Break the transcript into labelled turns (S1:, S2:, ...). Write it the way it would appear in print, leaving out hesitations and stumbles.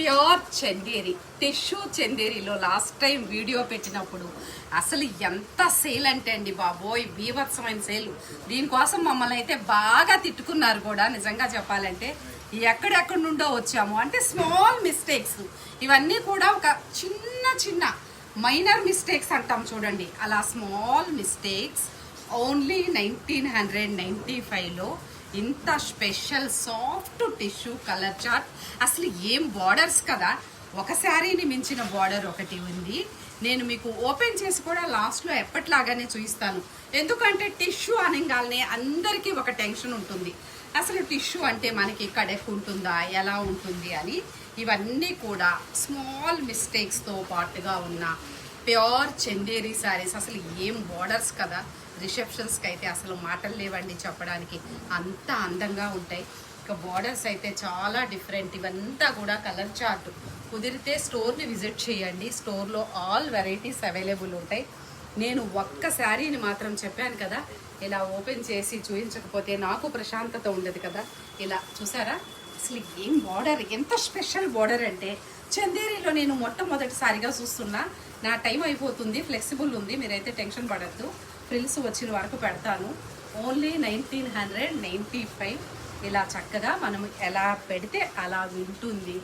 S1: Pure Chanderi tissue చందేరిలో last time video పెట్టినప్పుడు అసలు ఎంత సేల్ అంటే అండి బాబోయ్, బీభత్సమైన సేల్. దీనికోసం మమ్మల్ని అయితే బాగా తిట్టుకున్నారు కూడా. నిజంగా చెప్పాలంటే ఎక్కడెక్కడి నుండో వచ్చాము అంటే స్మాల్ మిస్టేక్స్ ఇవన్నీ కూడా ఒక చిన్న చిన్న మైనర్ మిస్టేక్స్ అంటాం చూడండి, అలా స్మాల్ మిస్టేక్స్. ఓన్లీ 1995లో ఇంత special soft tissue colour chart. అసలు ఏం బార్డర్స్ కదా, ఒక శారీని మించిన బార్డర్ ఒకటి ఉంది. నేను మీకు ఓపెన్ చేసి కూడా లాస్ట్లో ఎప్పటిలాగానే చూపిస్తాను. ఎందుకంటే టిష్యూ అనగానే అందరికీ ఒక టెన్షన్ ఉంటుంది, అసలు టిష్యూ అంటే మనకి కడెక్ ఉంటుందా, ఎలా ఉంటుంది అని. ఇవన్నీ కూడా స్మాల్ మిస్టేక్స్తో పాటుగా ఉన్న ప్యూర్ చందేరి శారీస్. అసలు ఏం బార్డర్స్ కదా, రిసెప్షన్స్కి అయితే అసలు మాటలు లేవండి చెప్పడానికి, అంత అందంగా ఉంటాయి. ఇక బార్డర్స్ అయితే చాలా డిఫరెంట్. ఇవంతా కూడా కలర్ చార్ట్. కుదిరితే స్టోర్ని విజిట్ చేయండి, స్టోర్లో ఆల్ వెరైటీస్ అవైలబుల్ ఉంటాయి. నేను ఒక్క శారీని మాత్రం చెప్పాను కదా, ఇలా ఓపెన్ చేసి చూపించకపోతే నాకు ప్రశాంతత ఉండదు కదా. ఇలా చూసారా, అసలు ఏం బార్డర్, ఎంత స్పెషల్ బార్డర్ అంటే చందేరిలో నేను మొట్టమొదటిసారిగా చూస్తున్నా. నా టైం అయిపోతుంది, ఫ్లెక్సిబుల్ ఉంది, మీరైతే టెన్షన్ పడద్దు. ఫ్రిల్స్ వచ్చిన వరకు పెడతాను. ఓన్లీ 1995. ఇలా చక్కగా మనం ఎలా పెడితే అలా వింటుంది.